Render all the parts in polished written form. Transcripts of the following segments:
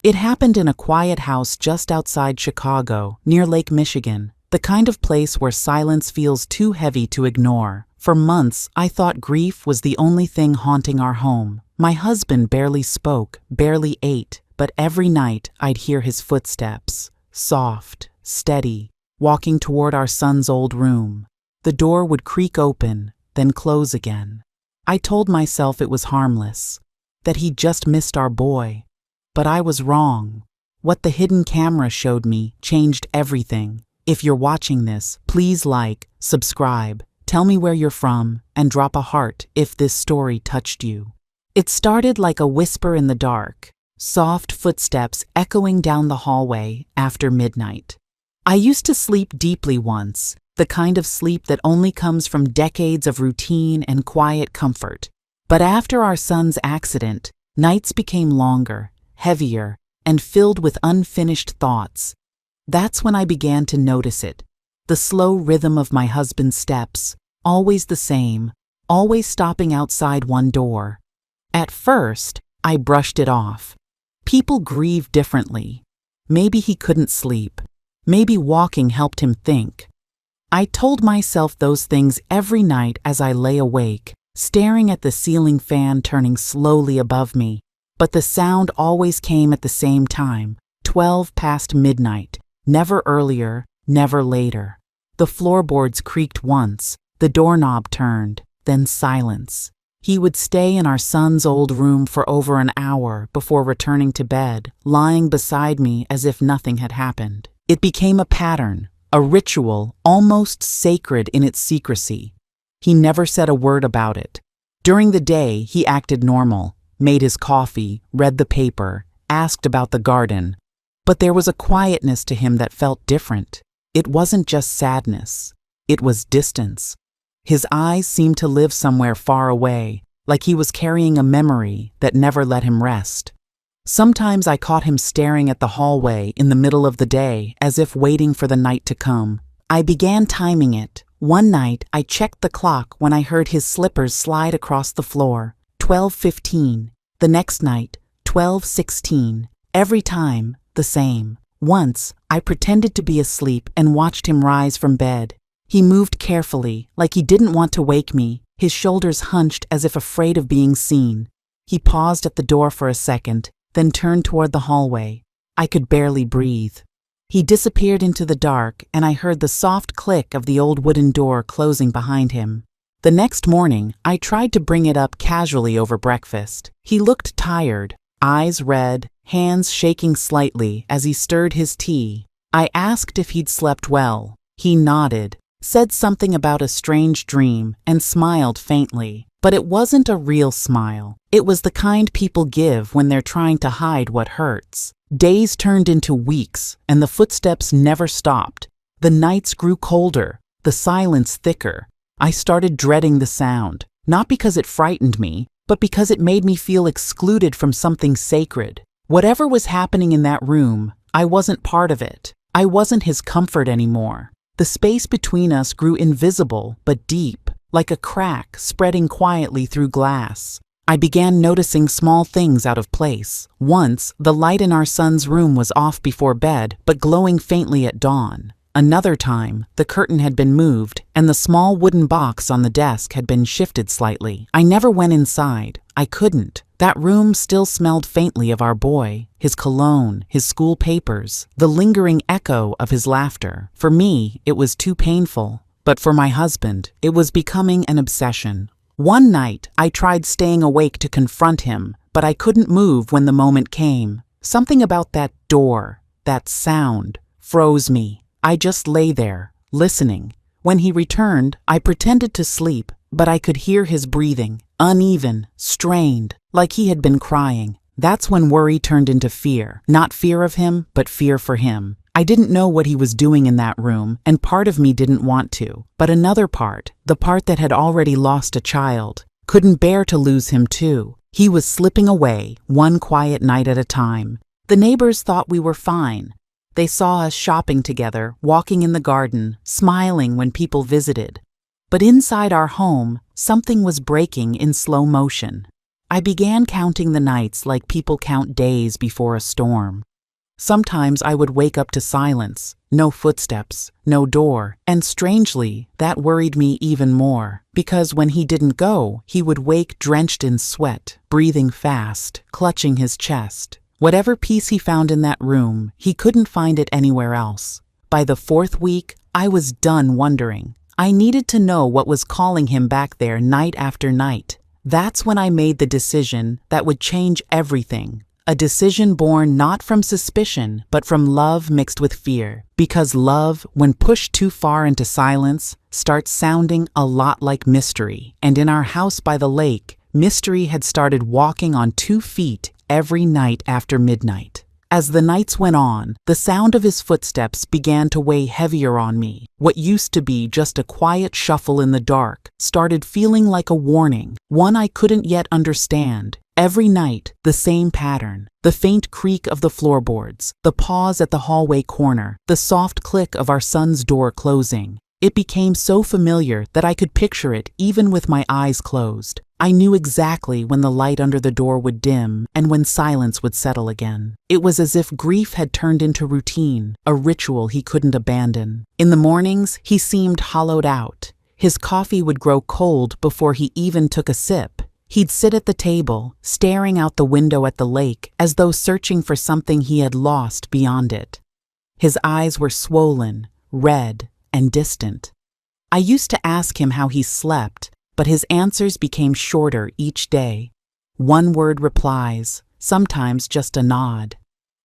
It happened in a quiet house just outside Chicago, near Lake Michigan, the kind of place where silence feels too heavy to ignore. For months, I thought grief was the only thing haunting our home. My husband barely spoke, barely ate, but every night I'd hear his footsteps, soft, steady, walking toward our son's old room. The door would creak open, then close again. I told myself it was harmless, that he'd just missed our boy. But I was wrong. What the hidden camera showed me changed everything. If you're watching this, please like, subscribe, tell me where you're from, and drop a heart if this story touched you. It started like a whisper in the dark, soft footsteps echoing down the hallway after midnight. I used to sleep deeply once, the kind of sleep that only comes from decades of routine and quiet comfort. But after our son's accident, nights became longer, heavier, and filled with unfinished thoughts. That's when I began to notice it. The slow rhythm of my husband's steps, always the same, always stopping outside one door. At first, I brushed it off. People grieve differently. Maybe he couldn't sleep. Maybe walking helped him think. I told myself those things every night as I lay awake, staring at the ceiling fan turning slowly above me. But the sound always came at the same time, 12 past midnight, never earlier, never later. The floorboards creaked once, the doorknob turned, then silence. He would stay in our son's old room for over an hour before returning to bed, lying beside me as if nothing had happened. It became a pattern, a ritual, almost sacred in its secrecy. He never said a word about it. During the day, he acted normal, made his coffee, read the paper, asked about the garden. But there was a quietness to him that felt different. It wasn't just sadness. It was distance. His eyes seemed to live somewhere far away, like he was carrying a memory that never let him rest. Sometimes I caught him staring at the hallway in the middle of the day, as if waiting for the night to come. I began timing it. One night, I checked the clock when I heard his slippers slide across the floor. 12:15. The next night, 12:16. Every time, the same. Once, I pretended to be asleep and watched him rise from bed. He moved carefully, like he didn't want to wake me, his shoulders hunched as if afraid of being seen. He paused at the door for a second, then turned toward the hallway. I could barely breathe. He disappeared into the dark, and I heard the soft click of the old wooden door closing behind him. The next morning, I tried to bring it up casually over breakfast. He looked tired, eyes red, hands shaking slightly as he stirred his tea. I asked if he'd slept well. He nodded, said something about a strange dream, and smiled faintly. But it wasn't a real smile. It was the kind people give when they're trying to hide what hurts. Days turned into weeks, and the footsteps never stopped. The nights grew colder, the silence thicker. I started dreading the sound, not because it frightened me, but because it made me feel excluded from something sacred. Whatever was happening in that room, I wasn't part of it. I wasn't his comfort anymore. The space between us grew invisible but deep, like a crack spreading quietly through glass. I began noticing small things out of place. Once, the light in our son's room was off before bed, but glowing faintly at dawn. Another time, the curtain had been moved, and the small wooden box on the desk had been shifted slightly. I never went inside. I couldn't. That room still smelled faintly of our boy, his cologne, his school papers, the lingering echo of his laughter. For me, it was too painful. But for my husband, it was becoming an obsession. One night, I tried staying awake to confront him, but I couldn't move when the moment came. Something about that door, that sound, froze me. I just lay there, listening. When he returned, I pretended to sleep, but I could hear his breathing, uneven, strained, like he had been crying. That's when worry turned into fear. Not fear of him, but fear for him. I didn't know what he was doing in that room, and part of me didn't want to. But another part, the part that had already lost a child, couldn't bear to lose him too. He was slipping away, one quiet night at a time. The neighbors thought we were fine. They saw us shopping together, walking in the garden, smiling when people visited. But inside our home, something was breaking in slow motion. I began counting the nights like people count days before a storm. Sometimes I would wake up to silence, no footsteps, no door, and strangely, that worried me even more, because when he didn't go, he would wake drenched in sweat, breathing fast, clutching his chest. Whatever peace he found in that room, he couldn't find it anywhere else. By the 4th week, I was done wondering. I needed to know what was calling him back there night after night. That's when I made the decision that would change everything. A decision born not from suspicion, but from love mixed with fear. Because love, when pushed too far into silence, starts sounding a lot like mystery. And in our house by the lake, mystery had started walking on 2 feet every night after midnight. As the nights went on, the sound of his footsteps began to weigh heavier on me. What used to be just a quiet shuffle in the dark started feeling like a warning, one I couldn't yet understand. Every night, the same pattern. The faint creak of the floorboards, the pause at the hallway corner, the soft click of our son's door closing. It became so familiar that I could picture it even with my eyes closed. I knew exactly when the light under the door would dim and when silence would settle again. It was as if grief had turned into routine, a ritual he couldn't abandon. In the mornings, he seemed hollowed out. His coffee would grow cold before he even took a sip. He'd sit at the table, staring out the window at the lake, as though searching for something he had lost beyond it. His eyes were swollen, red, and distant. I used to ask him how he slept, but his answers became shorter each day. One-word replies, sometimes just a nod.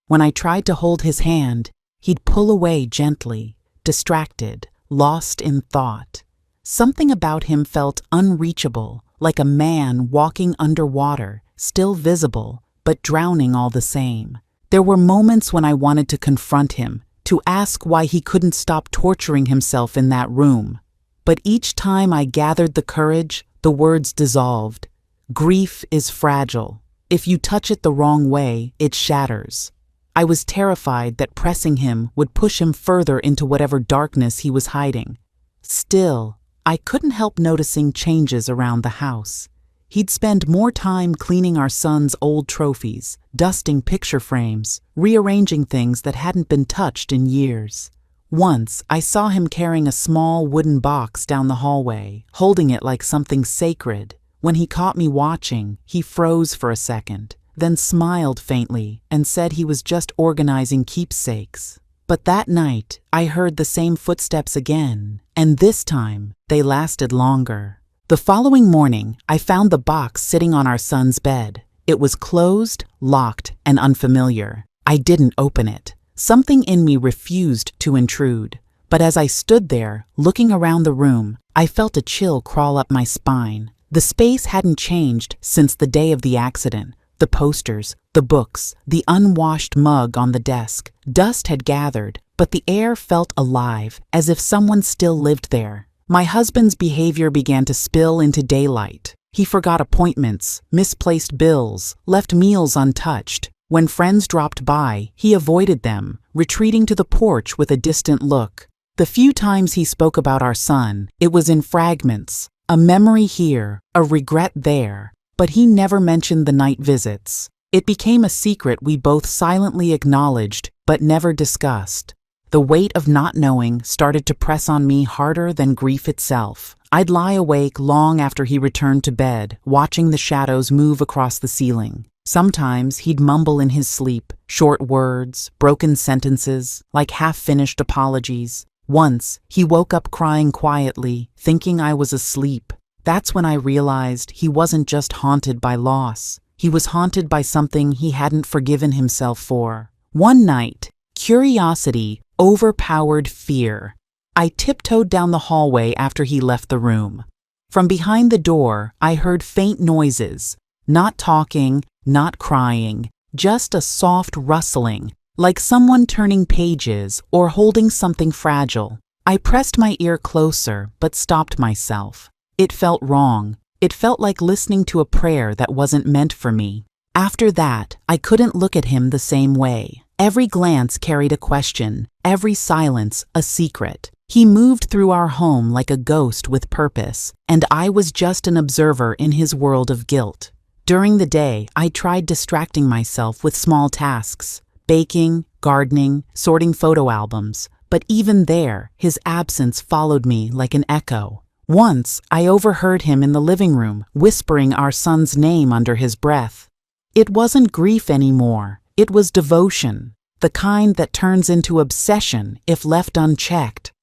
When I tried to hold his hand, he'd pull away gently, distracted, lost in thought. Something about him felt unreachable, like a man walking underwater, still visible, but drowning all the same. There were moments when I wanted to confront him, to ask why he couldn't stop torturing himself in that room. But each time I gathered the courage, the words dissolved. Grief is fragile. If you touch it the wrong way, it shatters. I was terrified that pressing him would push him further into whatever darkness he was hiding. Still, I couldn't help noticing changes around the house. He'd spend more time cleaning our son's old trophies, dusting picture frames, rearranging things that hadn't been touched in years. Once, I saw him carrying a small wooden box down the hallway, holding it like something sacred. When he caught me watching, he froze for a second, then smiled faintly and said he was just organizing keepsakes. But that night, I heard the same footsteps again, and this time, they lasted longer. The following morning, I found the box sitting on our son's bed. It was closed, locked, and unfamiliar. I didn't open it. Something in me refused to intrude. But as I stood there, looking around the room, I felt a chill crawl up my spine. The space hadn't changed since the day of the accident. The posters, the books, the unwashed mug on the desk. Dust had gathered, but the air felt alive, as if someone still lived there. My husband's behavior began to spill into daylight. He forgot appointments, misplaced bills, left meals untouched. When friends dropped by, he avoided them, retreating to the porch with a distant look. The few times he spoke about our son, it was in fragments, a memory here, a regret there. But he never mentioned the night visits. It became a secret we both silently acknowledged, but never discussed. The weight of not knowing started to press on me harder than grief itself. I'd lie awake long after he returned to bed, watching the shadows move across the ceiling. Sometimes he'd mumble in his sleep, short words, broken sentences, like half-finished apologies. Once, he woke up crying quietly, thinking I was asleep. That's when I realized he wasn't just haunted by loss. He was haunted by something he hadn't forgiven himself for. One night, curiosity overpowered fear. I tiptoed down the hallway after he left the room. From behind the door, I heard faint noises. Not talking, not crying, just a soft rustling, like someone turning pages or holding something fragile. I pressed my ear closer, but stopped myself. It felt wrong. It felt like listening to a prayer that wasn't meant for me. After that, I couldn't look at him the same way. Every glance carried a question, every silence a secret. He moved through our home like a ghost with purpose, and I was just an observer in his world of guilt. During the day, I tried distracting myself with small tasks, baking, gardening, sorting photo albums, but even there, his absence followed me like an echo. Once, I overheard him in the living room, whispering our son's name under his breath. It wasn't grief anymore, it was devotion, the kind that turns into obsession if left unchecked.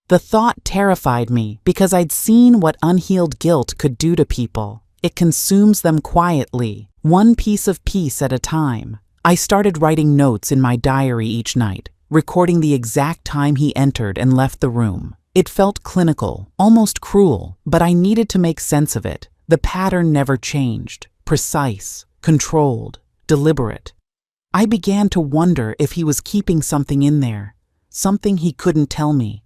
The thought terrified me because I'd seen what unhealed guilt could do to people. It consumes them quietly, one piece of peace at a time. I started writing notes in my diary each night, recording the exact time he entered and left the room. It felt clinical, almost cruel, but I needed to make sense of it. The pattern never changed, precise, controlled, deliberate. I began to wonder if he was keeping something in there, something he couldn't tell me.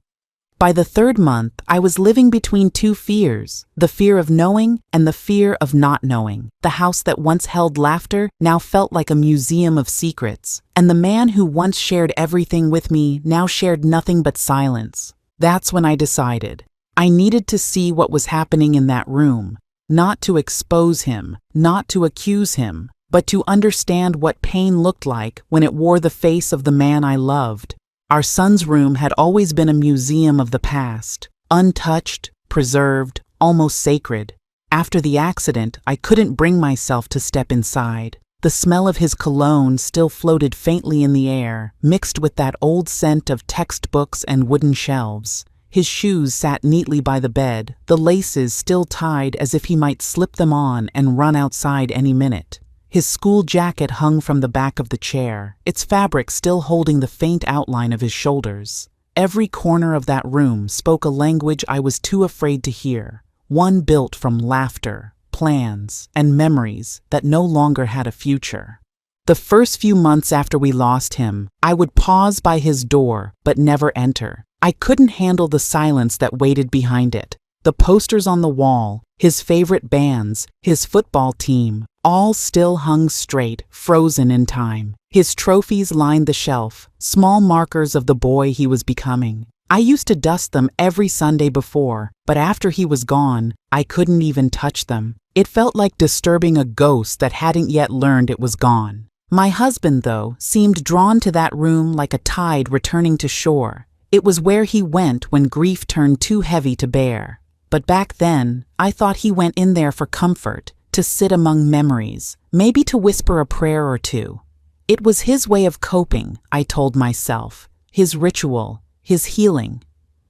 By the third month, I was living between two fears, the fear of knowing and the fear of not knowing. The house that once held laughter now felt like a museum of secrets, and the man who once shared everything with me now shared nothing but silence. That's when I decided. I needed to see what was happening in that room, not to expose him, not to accuse him, but to understand what pain looked like when it wore the face of the man I loved. Our son's room had always been a museum of the past, untouched, preserved, almost sacred. After the accident, I couldn't bring myself to step inside. The smell of his cologne still floated faintly in the air, mixed with that old scent of textbooks and wooden shelves. His shoes sat neatly by the bed, the laces still tied as if he might slip them on and run outside any minute. His school jacket hung from the back of the chair, its fabric still holding the faint outline of his shoulders. Every corner of that room spoke a language I was too afraid to hear, one built from laughter, plans, and memories that no longer had a future. The first few months after we lost him, I would pause by his door but never enter. I couldn't handle the silence that waited behind it. The posters on the wall, his favorite bands, his football team, all still hung straight, frozen in time. His trophies lined the shelf, small markers of the boy he was becoming. I used to dust them every Sunday before, but after he was gone, I couldn't even touch them. It felt like disturbing a ghost that hadn't yet learned it was gone. My husband, though, seemed drawn to that room like a tide returning to shore. It was where he went when grief turned too heavy to bear. But back then, I thought he went in there for comfort, to sit among memories, maybe to whisper a prayer or two. It was his way of coping, I told myself, his ritual, his healing.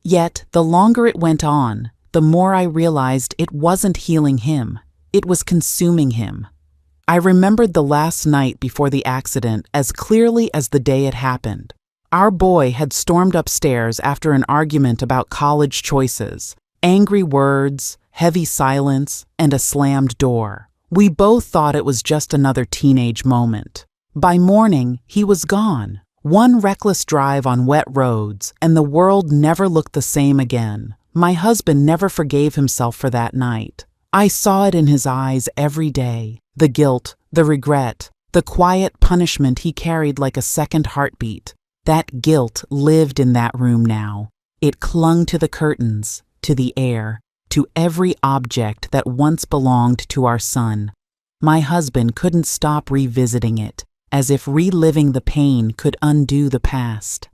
Yet, the longer it went on, the more I realized it wasn't healing him, it was consuming him. I remembered the last night before the accident as clearly as the day it happened. Our boy had stormed upstairs after an argument about college choices. Angry words, heavy silence, and a slammed door. We both thought it was just another teenage moment. By morning, he was gone. One reckless drive on wet roads, and the world never looked the same again. My husband never forgave himself for that night. I saw it in his eyes every day. The guilt, the regret, the quiet punishment he carried like a second heartbeat. That guilt lived in that room now. It clung to the curtains, to the air, to every object that once belonged to our son. My husband couldn't stop revisiting it, as if reliving the pain could undo the past.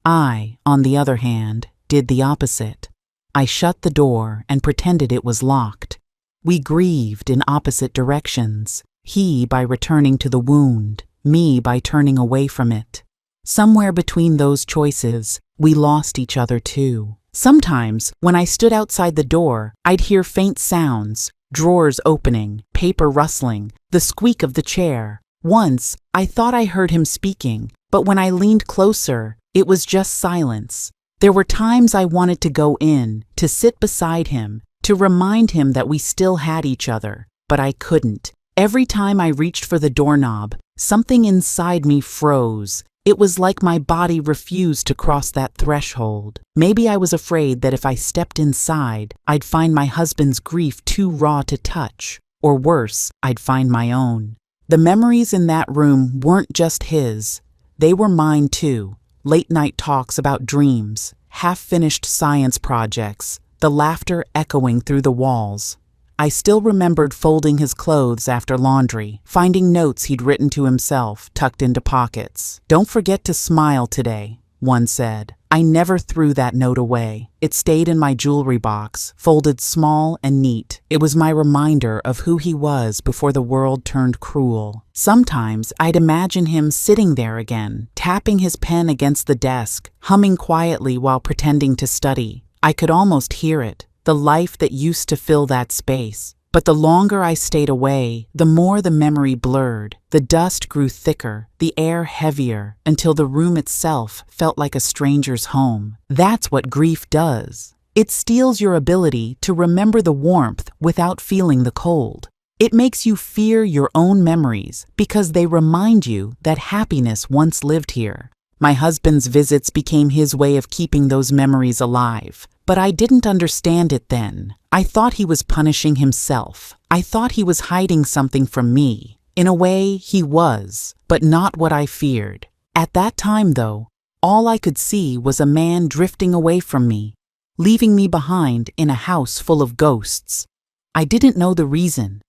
I, on the other hand, did the opposite. I shut the door and pretended it was locked. We grieved in opposite directions, he by returning to the wound, me by turning away from it. Somewhere between those choices, we lost each other too. Sometimes, when I stood outside the door, I'd hear faint sounds, drawers opening, paper rustling, the squeak of the chair. Once, I thought I heard him speaking, but when I leaned closer, it was just silence. There were times I wanted to go in, to sit beside him, to remind him that we still had each other, but I couldn't. Every time I reached for the doorknob, something inside me froze. It was like my body refused to cross that threshold. Maybe I was afraid that if I stepped inside, I'd find my husband's grief too raw to touch, or worse, I'd find my own. The memories in that room weren't just his. They were mine too. Late-night talks about dreams, half-finished science projects, the laughter echoing through the walls. I still remembered folding his clothes after laundry, finding notes he'd written to himself tucked into pockets. "Don't forget to smile today," one said. I never threw that note away. It stayed in my jewelry box, folded small and neat. It was my reminder of who he was before the world turned cruel. Sometimes I'd imagine him sitting there again, tapping his pen against the desk, humming quietly while pretending to study. I could almost hear it, the life that used to fill that space. But the longer I stayed away, the more the memory blurred. The dust grew thicker, the air heavier, until the room itself felt like a stranger's home. That's what grief does. It steals your ability to remember the warmth without feeling the cold. It makes you fear your own memories because they remind you that happiness once lived here. My husband's visits became his way of keeping those memories alive. But I didn't understand it then. I thought he was punishing himself. I thought he was hiding something from me. In a way, he was, but not what I feared. At that time, though, all I could see was a man drifting away from me, leaving me behind in a house full of ghosts. I didn't know the reason.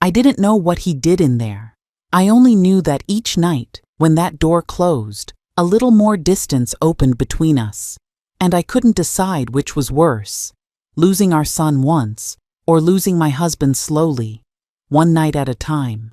I didn't know what he did in there. I only knew that each night, when that door closed, a little more distance opened between us. And I couldn't decide which was worse, losing our son once, or losing my husband slowly, one night at a time.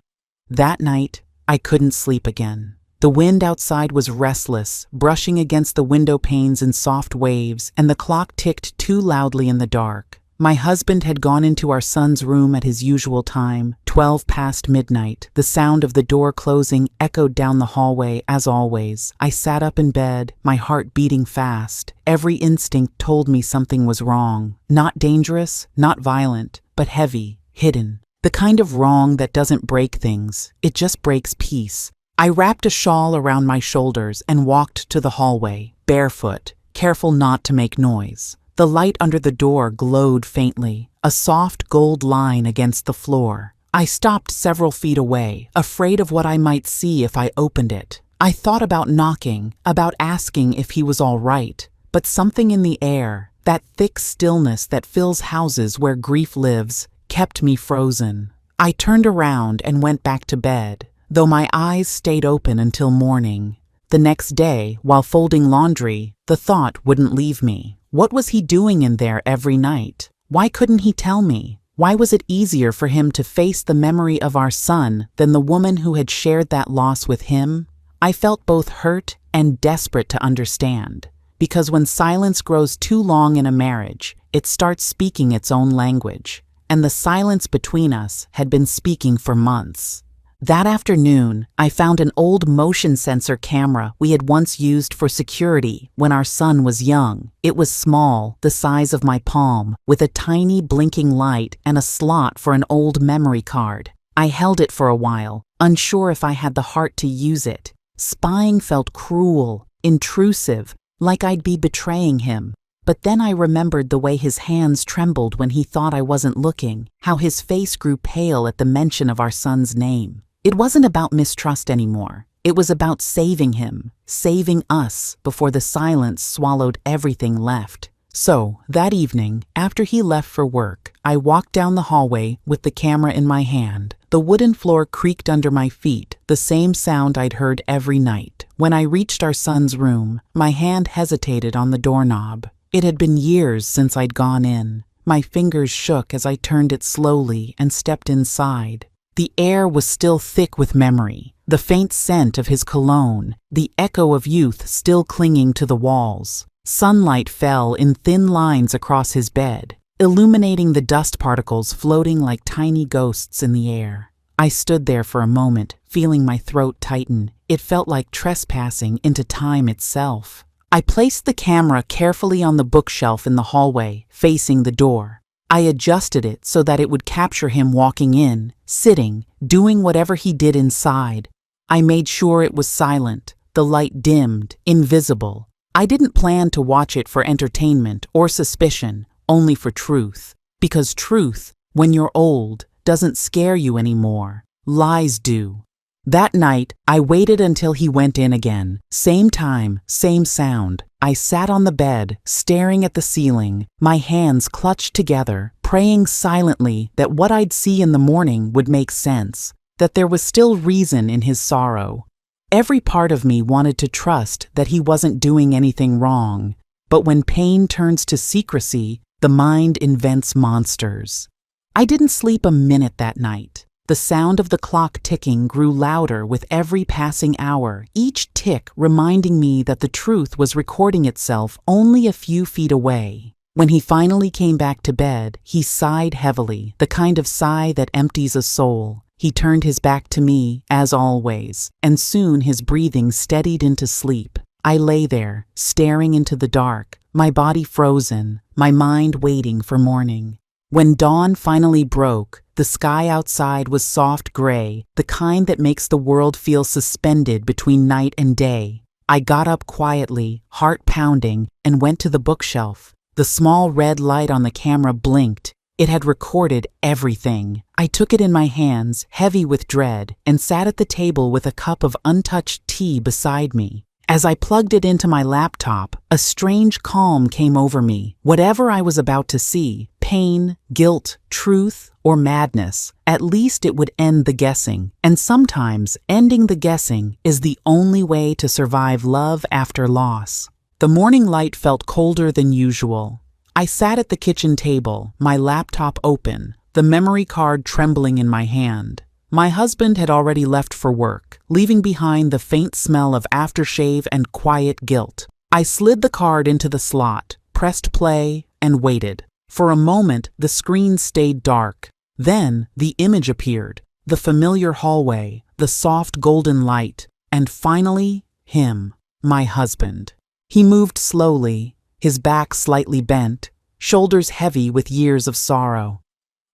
That night, I couldn't sleep again. The wind outside was restless, brushing against the window panes in soft waves, and the clock ticked too loudly in the dark. My husband had gone into our son's room at his usual time, 12 past midnight. The sound of the door closing echoed down the hallway as always. I sat up in bed, my heart beating fast. Every instinct told me something was wrong. Not dangerous, not violent, but heavy, hidden. The kind of wrong that doesn't break things, it just breaks peace. I wrapped a shawl around my shoulders and walked to the hallway, barefoot, careful not to make noise. The light under the door glowed faintly, a soft gold line against the floor. I stopped several feet away, afraid of what I might see if I opened it. I thought about knocking, about asking if he was all right, but something in the air, that thick stillness that fills houses where grief lives, kept me frozen. I turned around and went back to bed, though my eyes stayed open until morning. The next day, while folding laundry, the thought wouldn't leave me. What was he doing in there every night? Why couldn't he tell me? Why was it easier for him to face the memory of our son than the woman who had shared that loss with him? I felt both hurt and desperate to understand, because when silence grows too long in a marriage, it starts speaking its own language, and the silence between us had been speaking for months. That afternoon, I found an old motion sensor camera we had once used for security when our son was young. It was small, the size of my palm, with a tiny blinking light and a slot for an old memory card. I held it for a while, unsure if I had the heart to use it. Spying felt cruel, intrusive, like I'd be betraying him. But then I remembered the way his hands trembled when he thought I wasn't looking, how his face grew pale at the mention of our son's name. It wasn't about mistrust anymore. It was about saving him, saving us before the silence swallowed everything left. So, that evening, after he left for work, I walked down the hallway with the camera in my hand. The wooden floor creaked under my feet, the same sound I'd heard every night. When I reached our son's room, my hand hesitated on the doorknob. It had been years since I'd gone in. My fingers shook as I turned it slowly and stepped inside. The air was still thick with memory, the faint scent of his cologne, the echo of youth still clinging to the walls. Sunlight fell in thin lines across his bed, illuminating the dust particles floating like tiny ghosts in the air. I stood there for a moment, feeling my throat tighten. It felt like trespassing into time itself. I placed the camera carefully on the bookshelf in the hallway, facing the door. I adjusted it so that it would capture him walking in, sitting, doing whatever he did inside. I made sure it was silent, the light dimmed, invisible. I didn't plan to watch it for entertainment or suspicion, only for truth. Because truth, when you're old, doesn't scare you anymore. Lies do. That night, I waited until he went in again. Same time, same sound. I sat on the bed, staring at the ceiling, my hands clutched together, praying silently that what I'd see in the morning would make sense, that there was still reason in his sorrow. Every part of me wanted to trust that he wasn't doing anything wrong, but when pain turns to secrecy, the mind invents monsters. I didn't sleep a minute that night. The sound of the clock ticking grew louder with every passing hour, each tick reminding me that the truth was recording itself only a few feet away. When he finally came back to bed, he sighed heavily, the kind of sigh that empties a soul. He turned his back to me, as always, and soon his breathing steadied into sleep. I lay there, staring into the dark, my body frozen, my mind waiting for morning. When dawn finally broke, the sky outside was soft gray, the kind that makes the world feel suspended between night and day. I got up quietly, heart pounding, and went to the bookshelf. The small red light on the camera blinked. It had recorded everything. I took it in my hands, heavy with dread, and sat at the table with a cup of untouched tea beside me. As I plugged it into my laptop, a strange calm came over me. Whatever I was about to see, pain, guilt, truth, or madness, at least it would end the guessing. And sometimes, ending the guessing is the only way to survive love after loss. The morning light felt colder than usual. I sat at the kitchen table, my laptop open, the memory card trembling in my hand. My husband had already left for work, leaving behind the faint smell of aftershave and quiet guilt. I slid the card into the slot, pressed play, and waited. For a moment, the screen stayed dark. Then, the image appeared, the familiar hallway, the soft golden light, and finally, him, my husband. He moved slowly, his back slightly bent, shoulders heavy with years of sorrow.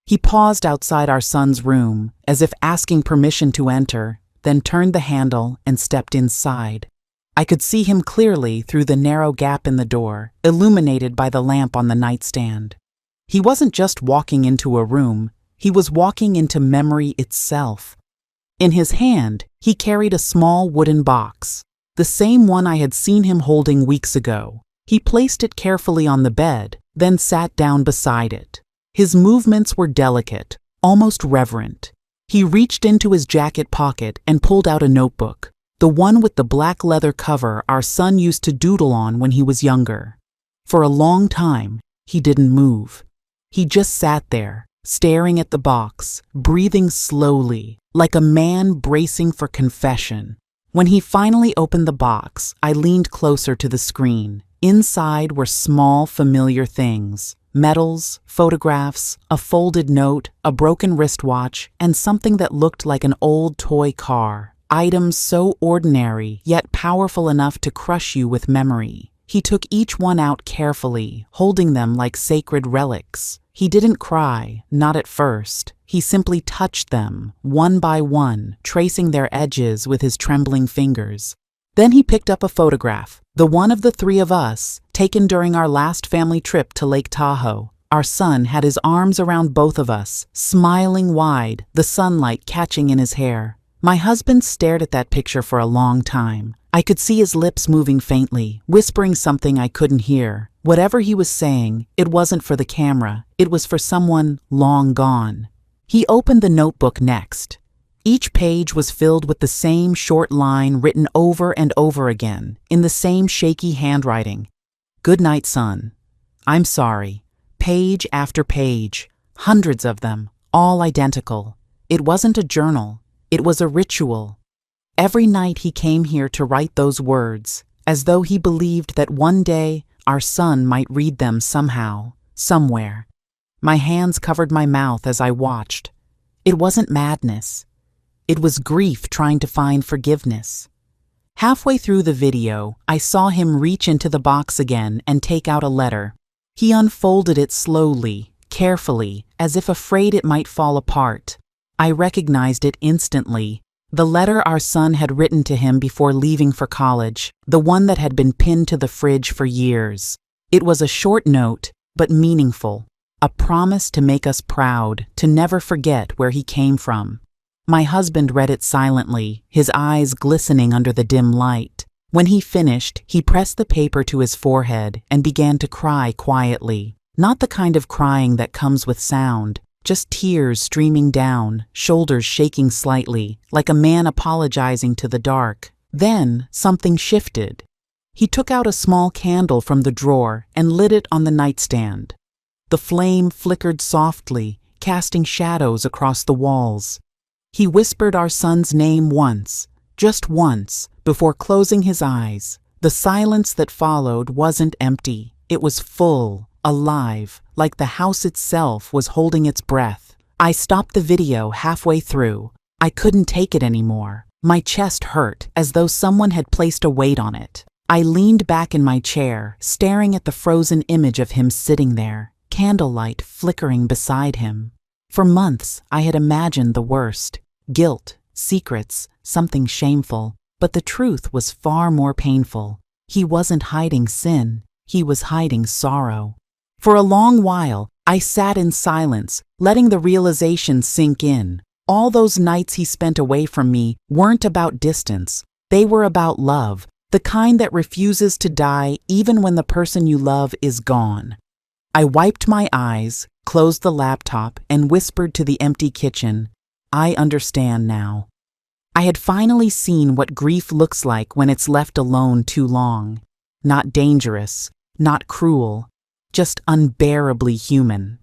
He paused outside our son's room, as if asking permission to enter, then turned the handle and stepped inside. I could see him clearly through the narrow gap in the door, illuminated by the lamp on the nightstand. He wasn't just walking into a room, he was walking into memory itself. In his hand, he carried a small wooden box, the same one I had seen him holding weeks ago. He placed it carefully on the bed, then sat down beside it. His movements were delicate, almost reverent. He reached into his jacket pocket and pulled out a notebook, the one with the black leather cover our son used to doodle on when he was younger. For a long time, he didn't move. He just sat there, staring at the box, breathing slowly, like a man bracing for confession. When he finally opened the box, I leaned closer to the screen. Inside were small, familiar things: medals, photographs, a folded note, a broken wristwatch, and something that looked like an old toy car. Items so ordinary, yet powerful enough to crush you with memory. He took each one out carefully, holding them like sacred relics. He didn't cry, not at first. He simply touched them, one by one, tracing their edges with his trembling fingers. Then he picked up a photograph, the one of the three of us, taken during our last family trip to Lake Tahoe. Our son had his arms around both of us, smiling wide, the sunlight catching in his hair. My husband stared at that picture for a long time. I could see his lips moving faintly, whispering something I couldn't hear. Whatever he was saying, it wasn't for the camera, it was for someone long gone. He opened the notebook next. Each page was filled with the same short line written over and over again, in the same shaky handwriting. "Good night, son. I'm sorry." Page after page, hundreds of them, all identical. It wasn't a journal, it was a ritual. Every night he came here to write those words, as though he believed that one day our son might read them somehow, somewhere. My hands covered my mouth as I watched. It wasn't madness. It was grief trying to find forgiveness. Halfway through the video, I saw him reach into the box again and take out a letter. He unfolded it slowly, carefully, as if afraid it might fall apart. I recognized it instantly. The letter our son had written to him before leaving for college, the one that had been pinned to the fridge for years. It was a short note, but meaningful. A promise to make us proud, to never forget where he came from. My husband read it silently, his eyes glistening under the dim light. When he finished, he pressed the paper to his forehead and began to cry quietly. Not the kind of crying that comes with sound, just tears streaming down, shoulders shaking slightly, like a man apologizing to the dark. Then something shifted. He took out a small candle from the drawer and lit it on the nightstand. The flame flickered softly, casting shadows across the walls. He whispered our son's name once, just once, before closing his eyes. The silence that followed wasn't empty. It was full, alive, like the house itself was holding its breath. I stopped the video halfway through. I couldn't take it anymore. My chest hurt, as though someone had placed a weight on it. I leaned back in my chair, staring at the frozen image of him sitting there, candlelight flickering beside him. For months, I had imagined the worst. Guilt, secrets, something shameful. But the truth was far more painful. He wasn't hiding sin. He was hiding sorrow. For a long while, I sat in silence, letting the realization sink in. All those nights he spent away from me weren't about distance. They were about love, the kind that refuses to die even when the person you love is gone. I wiped my eyes, closed the laptop, and whispered to the empty kitchen, "I understand now." I had finally seen what grief looks like when it's left alone too long. Not dangerous, not cruel, just unbearably human.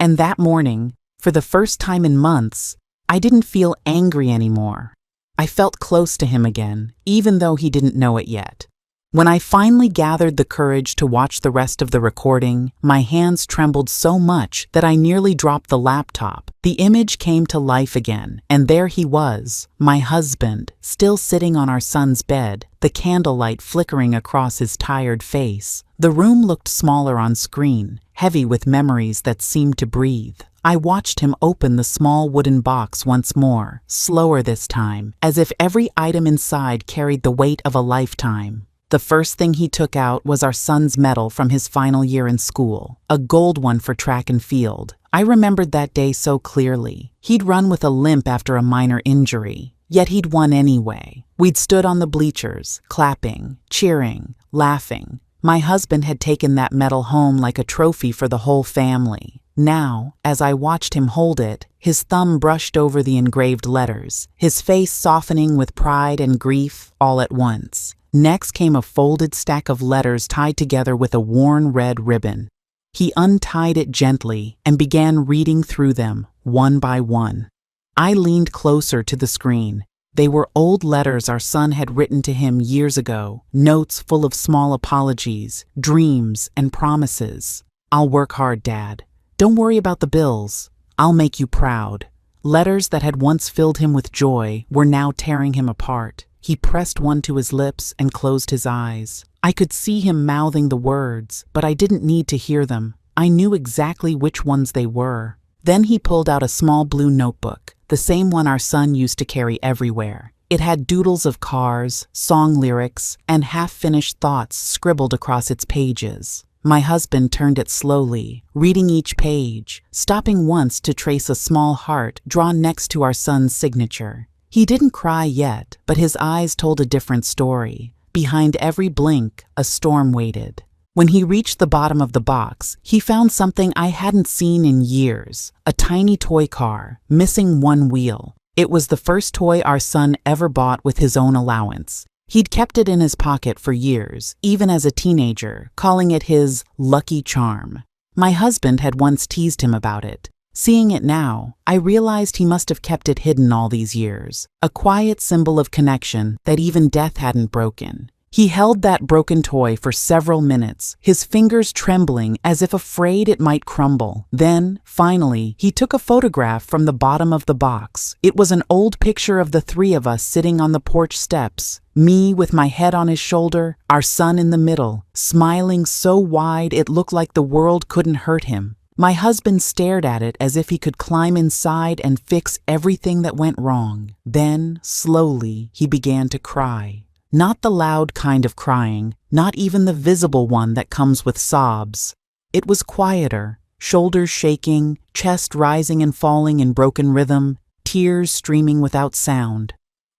And that morning, for the first time in months, I didn't feel angry anymore. I felt close to him again, even though he didn't know it yet. When I finally gathered the courage to watch the rest of the recording, my hands trembled so much that I nearly dropped the laptop. The image came to life again, and there he was, my husband, still sitting on our son's bed, the candlelight flickering across his tired face. The room looked smaller on screen, heavy with memories that seemed to breathe. I watched him open the small wooden box once more, slower this time, as if every item inside carried the weight of a lifetime. The first thing he took out was our son's medal from his final year in school, a gold one for track and field. I remembered that day so clearly. He'd run with a limp after a minor injury, yet he'd won anyway. We'd stood on the bleachers, clapping, cheering, laughing. My husband had taken that medal home like a trophy for the whole family. Now, as I watched him hold it, his thumb brushed over the engraved letters, his face softening with pride and grief all at once. Next came a folded stack of letters tied together with a worn red ribbon. He untied it gently and began reading through them, one by one. I leaned closer to the screen. They were old letters our son had written to him years ago, notes full of small apologies, dreams, and promises. "I'll work hard, Dad. Don't worry about the bills. I'll make you proud." Letters that had once filled him with joy were now tearing him apart. He pressed one to his lips and closed his eyes. I could see him mouthing the words, but I didn't need to hear them. I knew exactly which ones they were. Then he pulled out a small blue notebook, the same one our son used to carry everywhere. It had doodles of cars, song lyrics, and half-finished thoughts scribbled across its pages. My husband turned it slowly, reading each page, stopping once to trace a small heart drawn next to our son's signature. He didn't cry yet, but his eyes told a different story. Behind every blink, a storm waited. When he reached the bottom of the box, he found something I hadn't seen in years, a tiny toy car, missing one wheel. It was the first toy our son ever bought with his own allowance. He'd kept it in his pocket for years, even as a teenager, calling it his lucky charm. My husband had once teased him about it. Seeing it now, I realized he must have kept it hidden all these years, a quiet symbol of connection that even death hadn't broken. He held that broken toy for several minutes, his fingers trembling as if afraid it might crumble. Then, finally, he took a photograph from the bottom of the box. It was an old picture of the three of us sitting on the porch steps, me with my head on his shoulder, our son in the middle, smiling so wide it looked like the world couldn't hurt him. My husband stared at it as if he could climb inside and fix everything that went wrong. Then, slowly, he began to cry. Not the loud kind of crying, not even the visible one that comes with sobs. It was quieter, shoulders shaking, chest rising and falling in broken rhythm, tears streaming without sound.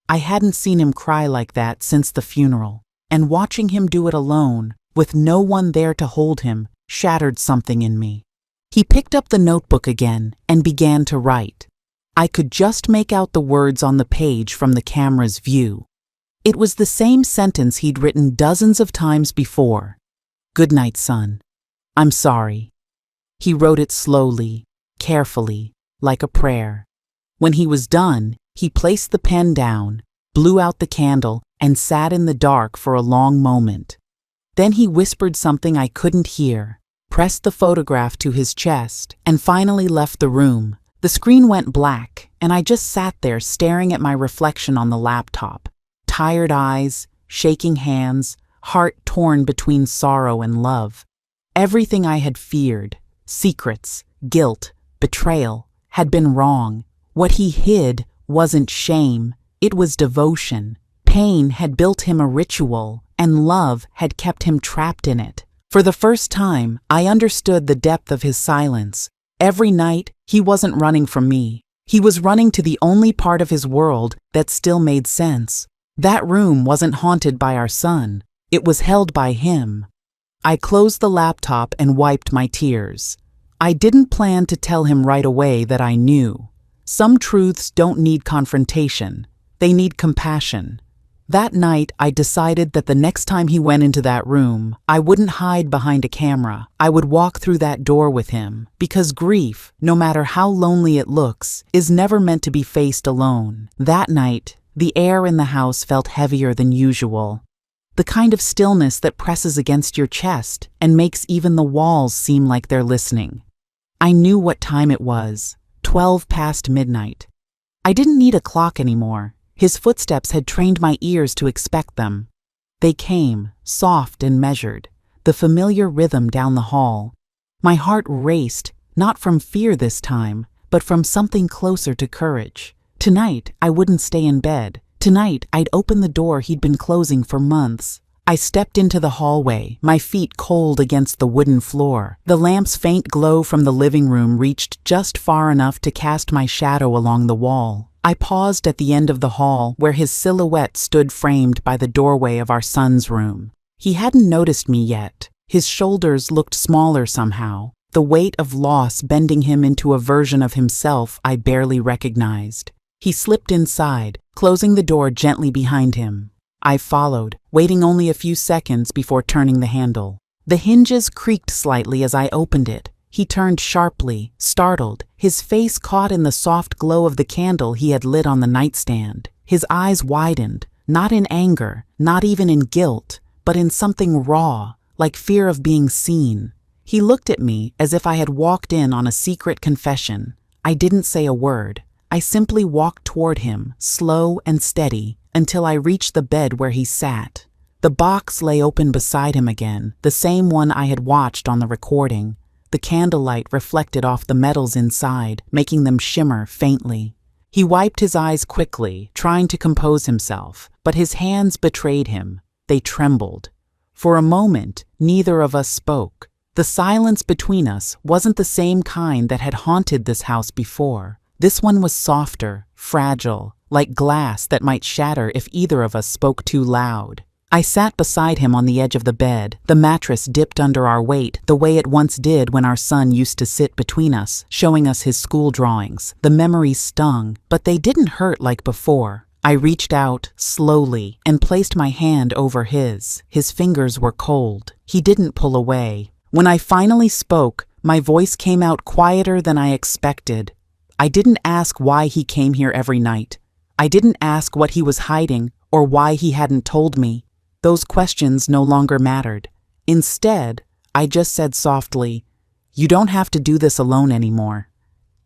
I hadn't seen him cry like that since the funeral, and watching him do it alone, with no one there to hold him, shattered something in me. He picked up the notebook again and began to write. I could just make out the words on the page from the camera's view. It was the same sentence he'd written dozens of times before. "Good night, son. I'm sorry." He wrote it slowly, carefully, like a prayer. When he was done, he placed the pen down, blew out the candle, and sat in the dark for a long moment. Then he whispered something I couldn't hear, pressed the photograph to his chest, and finally left the room. The screen went black, and I just sat there staring at my reflection on the laptop. Tired eyes, shaking hands, heart torn between sorrow and love. Everything I had feared, secrets, guilt, betrayal, had been wrong. What he hid wasn't shame, it was devotion. Pain had built him a ritual, and love had kept him trapped in it. For the first time, I understood the depth of his silence. Every night, he wasn't running from me. He was running to the only part of his world that still made sense. That room wasn't haunted by our son. It was held by him. I closed the laptop and wiped my tears. I didn't plan to tell him right away that I knew. Some truths don't need confrontation. They need compassion. That night, I decided that the next time he went into that room, I wouldn't hide behind a camera. I would walk through that door with him, because grief, no matter how lonely it looks, is never meant to be faced alone. That night, the air in the house felt heavier than usual. The kind of stillness that presses against your chest and makes even the walls seem like they're listening. I knew what time it was, 12 past midnight. I didn't need a clock anymore. His footsteps had trained my ears to expect them. They came, soft and measured, the familiar rhythm down the hall. My heart raced, not from fear this time, but from something closer to courage. Tonight, I wouldn't stay in bed. Tonight, I'd open the door he'd been closing for months. I stepped into the hallway, my feet cold against the wooden floor. The lamp's faint glow from the living room reached just far enough to cast my shadow along the wall. I paused at the end of the hall where his silhouette stood framed by the doorway of our son's room. He hadn't noticed me yet. His shoulders looked smaller somehow, the weight of loss bending him into a version of himself I barely recognized. He slipped inside, closing the door gently behind him. I followed, waiting only a few seconds before turning the handle. The hinges creaked slightly as I opened it. He turned sharply, startled, his face caught in the soft glow of the candle he had lit on the nightstand. His eyes widened, not in anger, not even in guilt, but in something raw, like fear of being seen. He looked at me as if I had walked in on a secret confession. I didn't say a word. I simply walked toward him, slow and steady, until I reached the bed where he sat. The box lay open beside him again, the same one I had watched on the recording. The candlelight reflected off the metals inside, making them shimmer faintly. He wiped his eyes quickly, trying to compose himself, but his hands betrayed him. They trembled. For a moment, neither of us spoke. The silence between us wasn't the same kind that had haunted this house before. This one was softer, fragile, like glass that might shatter if either of us spoke too loud. I sat beside him on the edge of the bed, the mattress dipped under our weight the way it once did when our son used to sit between us, showing us his school drawings. The memories stung, but they didn't hurt like before. I reached out, slowly, and placed my hand over his. His fingers were cold. He didn't pull away. When I finally spoke, my voice came out quieter than I expected. I didn't ask why he came here every night. I didn't ask what he was hiding or why he hadn't told me. Those questions no longer mattered. Instead, I just said softly, "You don't have to do this alone anymore."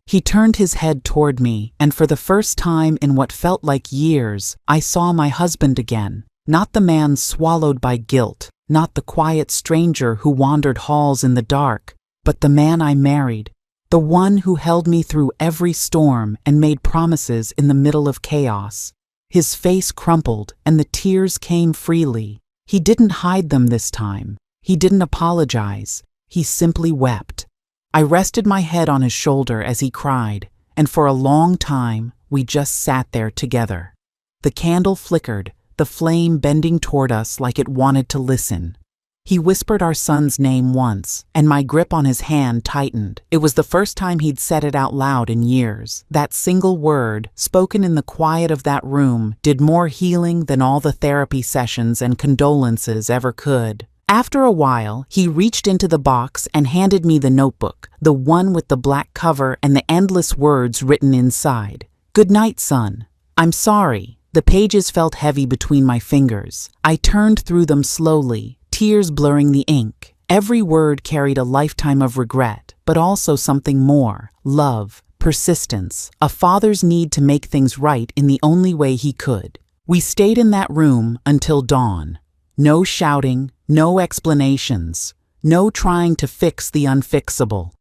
He turned his head toward me, and for the first time in what felt like years, I saw my husband again. Not the man swallowed by guilt, not the quiet stranger who wandered halls in the dark, but the man I married, the one who held me through every storm and made promises in the middle of chaos. His face crumpled, and the tears came freely. He didn't hide them this time. He didn't apologize. He simply wept. I rested my head on his shoulder as he cried, and for a long time, we just sat there together. The candle flickered, the flame bending toward us like it wanted to listen. He whispered our son's name once, and my grip on his hand tightened. It was the first time he'd said it out loud in years. That single word, spoken in the quiet of that room, did more healing than all the therapy sessions and condolences ever could. After a while, he reached into the box and handed me the notebook, the one with the black cover and the endless words written inside. "Good night, son. I'm sorry." The pages felt heavy between my fingers. I turned through them slowly, tears blurring the ink. Every word carried a lifetime of regret, but also something more: love, persistence, a father's need to make things right in the only way he could. We stayed in that room until dawn. No shouting, no explanations, no trying to fix the unfixable.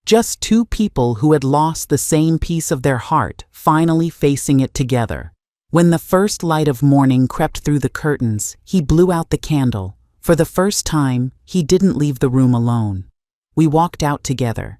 Just two people who had lost the same piece of their heart, finally facing it together. When the first light of morning crept through the curtains, he blew out the candle. For the first time, he didn't leave the room alone. We walked out together.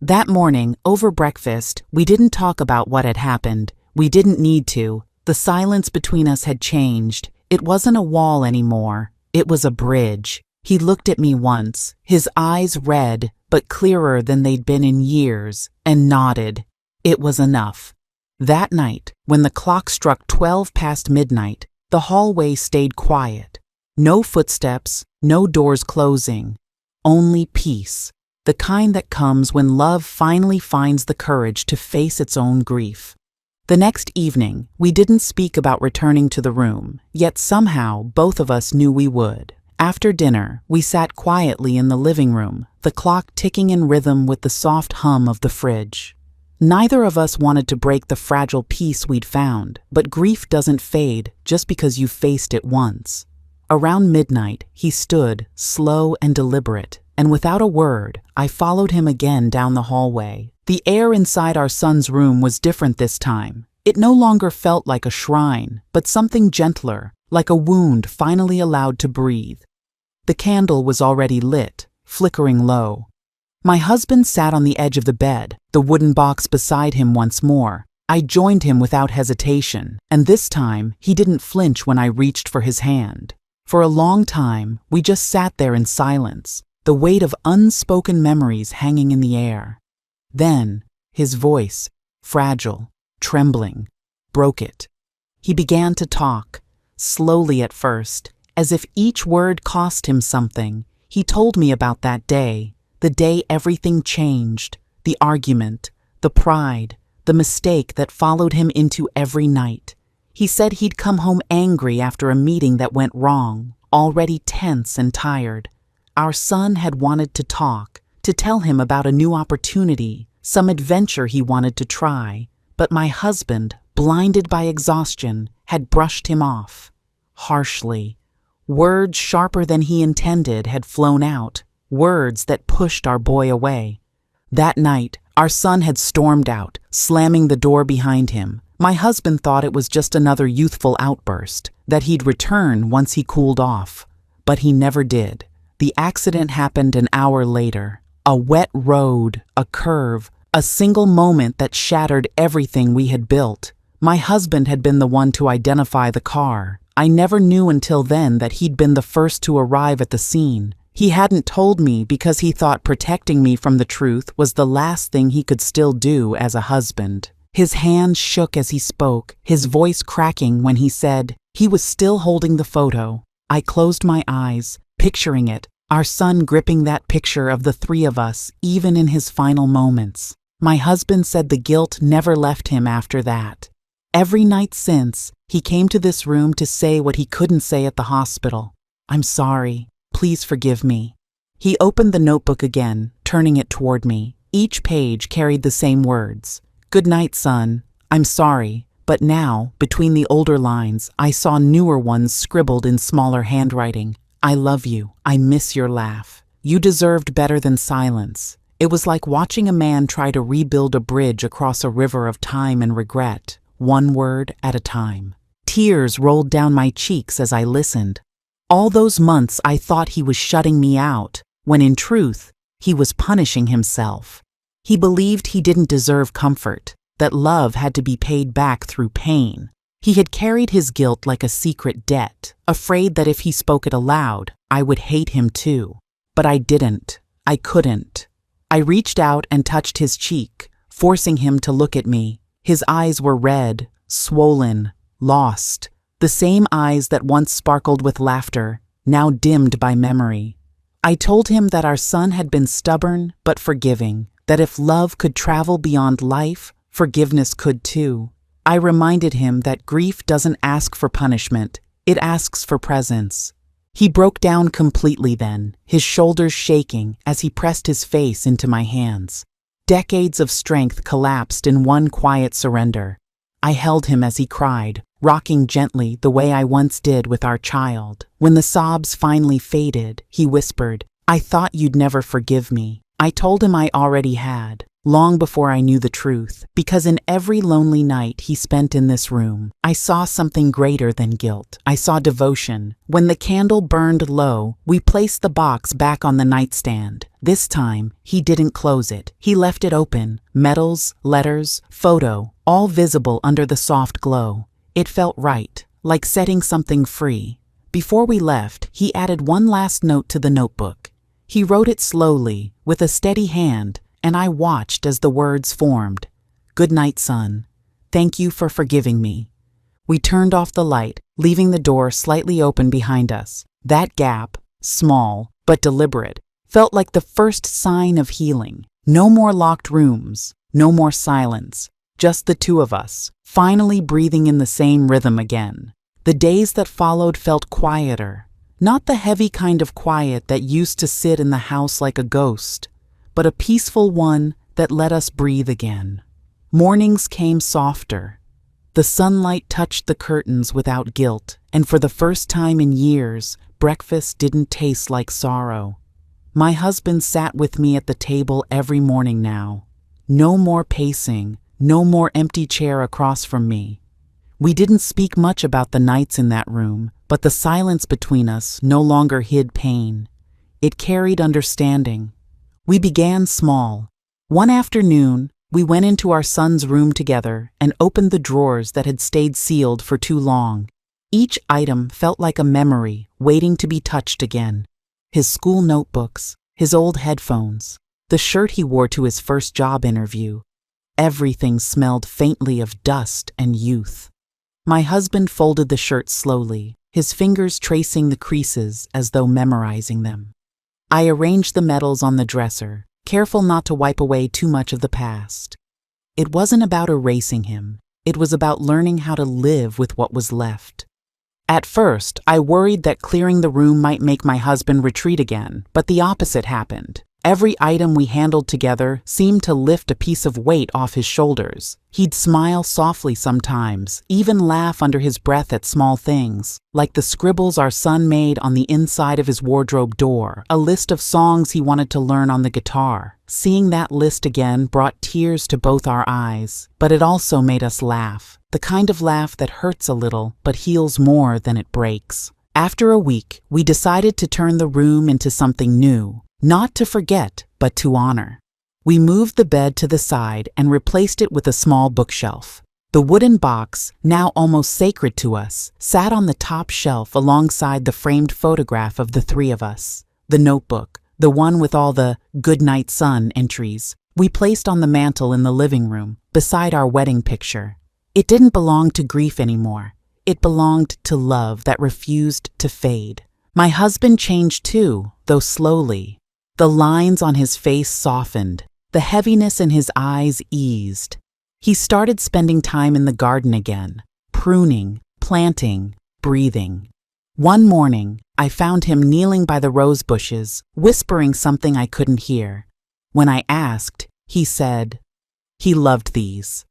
That morning, over breakfast, we didn't talk about what had happened. We didn't need to. The silence between us had changed. It wasn't a wall anymore. It was a bridge. He looked at me once, his eyes red, but clearer than they'd been in years, and nodded. It was enough. That night, when the clock struck 12 past midnight, the hallway stayed quiet. No footsteps, no doors closing. Only peace, the kind that comes when love finally finds the courage to face its own grief. The next evening, we didn't speak about returning to the room, yet somehow both of us knew we would. After dinner, we sat quietly in the living room, the clock ticking in rhythm with the soft hum of the fridge. Neither of us wanted to break the fragile peace we'd found, but grief doesn't fade just because you've faced it once. Around midnight, he stood, slow and deliberate, and without a word, I followed him again down the hallway. The air inside our son's room was different this time. It no longer felt like a shrine, but something gentler, like a wound finally allowed to breathe. The candle was already lit, flickering low. My husband sat on the edge of the bed, the wooden box beside him once more. I joined him without hesitation, and this time he didn't flinch when I reached for his hand. For a long time, we just sat there in silence, the weight of unspoken memories hanging in the air. Then, his voice, fragile, trembling, broke it. He began to talk, slowly at first, as if each word cost him something. He told me about that day, the day everything changed, the argument, the pride, the mistake that followed him into every night. He said he'd come home angry after a meeting that went wrong, already tense and tired. Our son had wanted to talk, to tell him about a new opportunity, some adventure he wanted to try, but my husband, blinded by exhaustion, had brushed him off. Harshly. Words sharper than he intended had flown out, words that pushed our boy away. That night, our son had stormed out, slamming the door behind him. My husband thought it was just another youthful outburst, that he'd return once he cooled off. But he never did. The accident happened an hour later. A wet road, a curve, a single moment that shattered everything we had built. My husband had been the one to identify the car. I never knew until then that he'd been the first to arrive at the scene. He hadn't told me because he thought protecting me from the truth was the last thing he could still do as a husband. His hands shook as he spoke, his voice cracking when he said he was still holding the photo. I closed my eyes, picturing it, our son gripping that picture of the three of us, even in his final moments. My husband said the guilt never left him after that. Every night since, he came to this room to say what he couldn't say at the hospital. "I'm sorry. Please forgive me." He opened the notebook again, turning it toward me. Each page carried the same words. "Good night, son. I'm sorry." But now, between the older lines, I saw newer ones scribbled in smaller handwriting. "I love you. I miss your laugh. You deserved better than silence." It was like watching a man try to rebuild a bridge across a river of time and regret, one word at a time. Tears rolled down my cheeks as I listened. All those months I thought he was shutting me out, when in truth, he was punishing himself. He believed he didn't deserve comfort, that love had to be paid back through pain. He had carried his guilt like a secret debt, afraid that if he spoke it aloud, I would hate him too. But I didn't. I couldn't. I reached out and touched his cheek, forcing him to look at me. His eyes were red, swollen, lost, the same eyes that once sparkled with laughter, now dimmed by memory. I told him that our son had been stubborn but forgiving, that if love could travel beyond life, forgiveness could too. I reminded him that grief doesn't ask for punishment, it asks for presence. He broke down completely then, his shoulders shaking as he pressed his face into my hands. Decades of strength collapsed in one quiet surrender. I held him as he cried, rocking gently the way I once did with our child. When the sobs finally faded, he whispered, "I thought you'd never forgive me." I told him I already had, long before I knew the truth, because in every lonely night he spent in this room, I saw something greater than guilt. I saw devotion. When the candle burned low, we placed the box back on the nightstand. This time, he didn't close it. He left it open, medals, letters, photo, all visible under the soft glow. It felt right, like setting something free. Before we left, he added one last note to the notebook. He wrote it slowly, with a steady hand, and I watched as the words formed. "Good night, son. Thank you for forgiving me." We turned off the light, leaving the door slightly open behind us. That gap, small but deliberate, felt like the first sign of healing. No more locked rooms, no more silence, just the two of us, finally breathing in the same rhythm again. The days that followed felt quieter, not the heavy kind of quiet that used to sit in the house like a ghost, but a peaceful one that let us breathe again. Mornings came softer. The sunlight touched the curtains without guilt, and for the first time in years, breakfast didn't taste like sorrow. My husband sat with me at the table every morning now. No more pacing, no more empty chair across from me. We didn't speak much about the nights in that room, but the silence between us no longer hid pain. It carried understanding. We began small. One afternoon, we went into our son's room together and opened the drawers that had stayed sealed for too long. Each item felt like a memory waiting to be touched again. His school notebooks, his old headphones, the shirt he wore to his first job interview. Everything smelled faintly of dust and youth. My husband folded the shirt slowly, his fingers tracing the creases as though memorizing them. I arranged the medals on the dresser, careful not to wipe away too much of the past. It wasn't about erasing him. It was about learning how to live with what was left. At first, I worried that clearing the room might make my husband retreat again, but the opposite happened. Every item we handled together seemed to lift a piece of weight off his shoulders. He'd smile softly sometimes, even laugh under his breath at small things, like the scribbles our son made on the inside of his wardrobe door, a list of songs he wanted to learn on the guitar. Seeing that list again brought tears to both our eyes, but it also made us laugh, the kind of laugh that hurts a little but heals more than it breaks. After a week, we decided to turn the room into something new. Not to forget, but to honor. We moved the bed to the side and replaced it with a small bookshelf. The wooden box, now almost sacred to us, sat on the top shelf alongside the framed photograph of the three of us. The notebook, the one with all the "Good night, son" entries, we placed on the mantel in the living room, beside our wedding picture. It didn't belong to grief anymore. It belonged to love that refused to fade. My husband changed too, though slowly. The lines on his face softened. The heaviness in his eyes eased. He started spending time in the garden again, pruning, planting, breathing. One morning, I found him kneeling by the rose bushes, whispering something I couldn't hear. When I asked, he said, he loved these.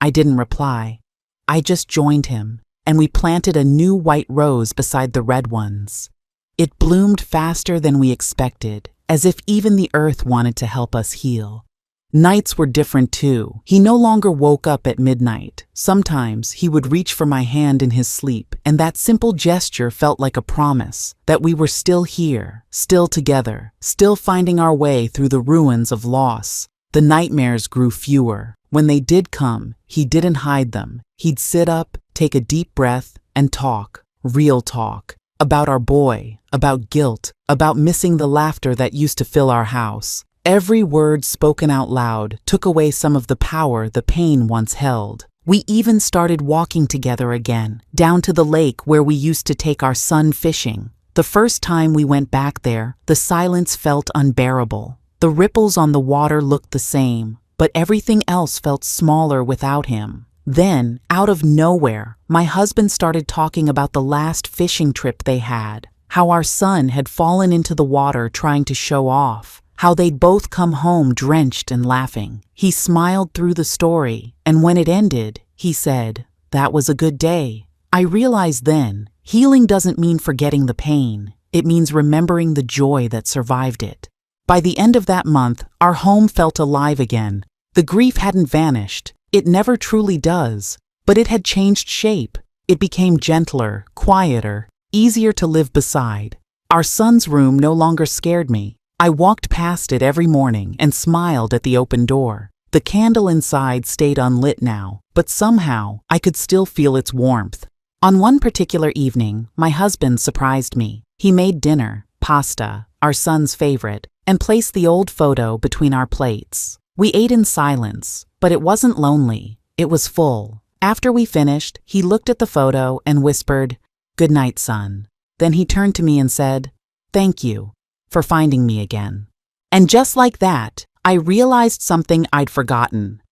I didn't reply. I just joined him, and we planted a new white rose beside the red ones. It bloomed faster than we expected, as if even the earth wanted to help us heal. Nights were different too. He no longer woke up at midnight. Sometimes he would reach for my hand in his sleep, and that simple gesture felt like a promise that we were still here, still together, still finding our way through the ruins of loss. The nightmares grew fewer. When they did come, he didn't hide them. He'd sit up, take a deep breath, and talk, real talk, about our boy, about guilt, about missing the laughter that used to fill our house. Every word spoken out loud took away some of the power the pain once held. We even started walking together again, down to the lake where we used to take our son fishing. The first time we went back there, the silence felt unbearable. The ripples on the water looked the same, but everything else felt smaller without him. Then, out of nowhere, my husband started talking about the last fishing trip they had, how our son had fallen into the water trying to show off, how they'd both come home drenched and laughing. He smiled through the story, and when it ended, he said, "That was a good day." I realized then, healing doesn't mean forgetting the pain. It means remembering the joy that survived it. By the end of that month, our home felt alive again. The grief hadn't vanished. It never truly does. But it had changed shape. It became gentler, quieter, easier to live beside. Our son's room no longer scared me. I walked past it every morning and smiled at the open door. The candle inside stayed unlit now, but somehow I could still feel its warmth. On one particular evening, my husband surprised me. He made dinner, pasta, our son's favorite, and placed the old photo between our plates. We ate in silence, but it wasn't lonely. It was full. After we finished, he looked at the photo and whispered, "Good night, son." Then he turned to me and said, "Thank you for finding me again." And just like that, I realized something I'd forgotten.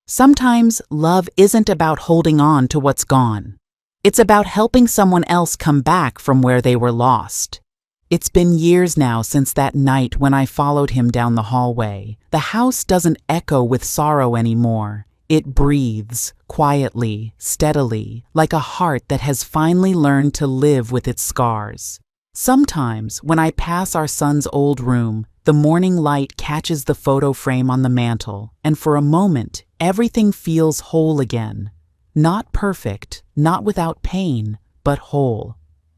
Sometimes love isn't about holding on to what's gone. It's about helping someone else come back from where they were lost. It's been years now since that night when I followed him down the hallway. The house doesn't echo with sorrow anymore. It breathes, quietly, steadily, like a heart that has finally learned to live with its scars. Sometimes, when I pass our son's old room, the morning light catches the photo frame on the mantel, and for a moment, everything feels whole again. Not perfect, not without pain, but whole.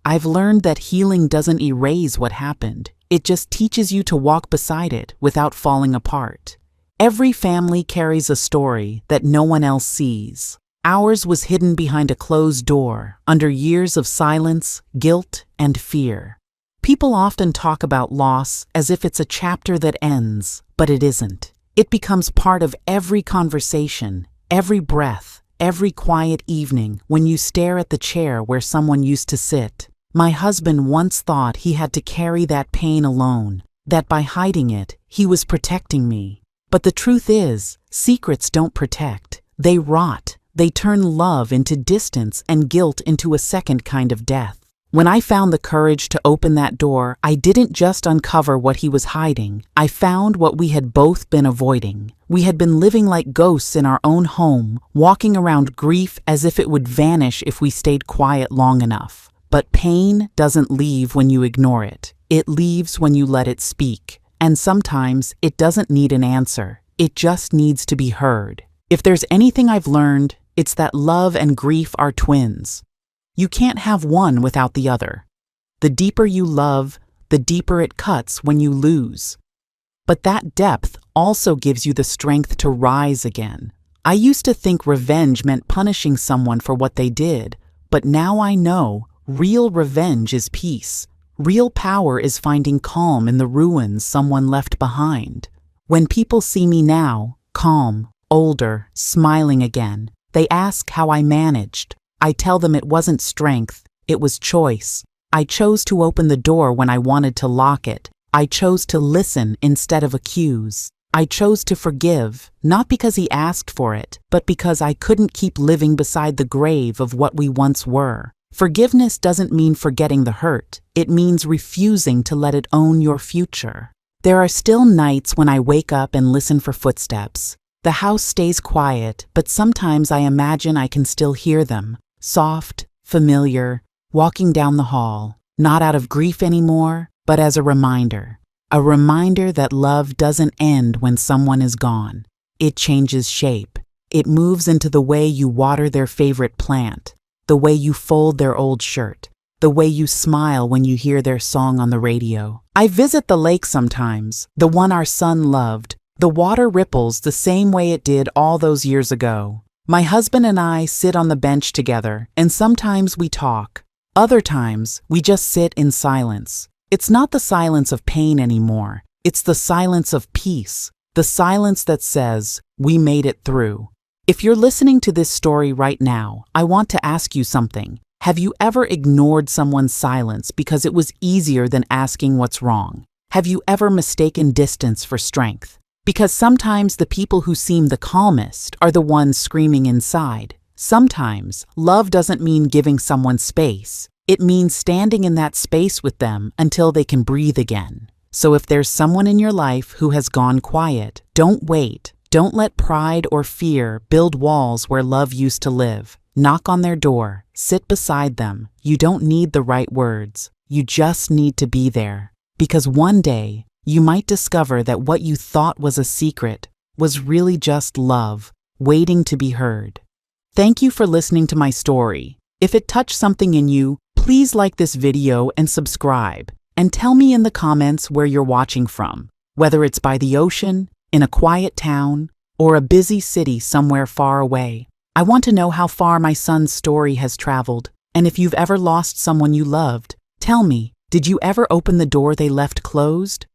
I've learned that healing doesn't erase what happened. It just teaches you to walk beside it without falling apart. Every family carries a story that no one else sees. Ours was hidden behind a closed door, under years of silence, guilt, and fear. People often talk about loss as if it's a chapter that ends, but it isn't. It becomes part of every conversation, every breath, every quiet evening when you stare at the chair where someone used to sit. My husband once thought he had to carry that pain alone, that by hiding it, he was protecting me. But the truth is, secrets don't protect. They rot. They turn love into distance and guilt into a second kind of death. When I found the courage to open that door, I didn't just uncover what he was hiding. I found what we had both been avoiding. We had been living like ghosts in our own home, walking around grief as if it would vanish if we stayed quiet long enough. But pain doesn't leave when you ignore it. It leaves when you let it speak. And sometimes it doesn't need an answer. It just needs to be heard. If there's anything I've learned, it's that love and grief are twins. You can't have one without the other. The deeper you love, the deeper it cuts when you lose. But that depth also gives you the strength to rise again. I used to think revenge meant punishing someone for what they did, but now I know real revenge is peace. Real power is finding calm in the ruins someone left behind. When people see me now, calm, older, smiling again, they ask how I managed. I tell them it wasn't strength, it was choice. I chose to open the door when I wanted to lock it. I chose to listen instead of accuse. I chose to forgive, not because he asked for it, but because I couldn't keep living beside the grave of what we once were. Forgiveness doesn't mean forgetting the hurt. It means refusing to let it own your future. There are still nights when I wake up and listen for footsteps. The house stays quiet, but sometimes I imagine I can still hear them. Soft, familiar, walking down the hall, not out of grief anymore, but as a reminder. A reminder that love doesn't end when someone is gone. It changes shape. It moves into the way you water their favorite plant, the way you fold their old shirt, the way you smile when you hear their song on the radio. I visit the lake sometimes, the one our son loved. The water ripples the same way it did all those years ago. My husband and I sit on the bench together, and sometimes we talk. Other times, we just sit in silence. It's not the silence of pain anymore. It's the silence of peace. The silence that says, we made it through. If you're listening to this story right now, I want to ask you something. Have you ever ignored someone's silence because it was easier than asking what's wrong? Have you ever mistaken distance for strength? Because sometimes the people who seem the calmest are the ones screaming inside. Sometimes, love doesn't mean giving someone space. It means standing in that space with them until they can breathe again. So if there's someone in your life who has gone quiet, don't wait. Don't let pride or fear build walls where love used to live. Knock on their door. Sit beside them. You don't need the right words. You just need to be there. Because one day, you might discover that what you thought was a secret was really just love, waiting to be heard. Thank you for listening to my story. If it touched something in you, please like this video and subscribe. And tell me in the comments where you're watching from, whether it's by the ocean, in a quiet town, or a busy city somewhere far away. I want to know how far my son's story has traveled, and if you've ever lost someone you loved, tell me, did you ever open the door they left closed?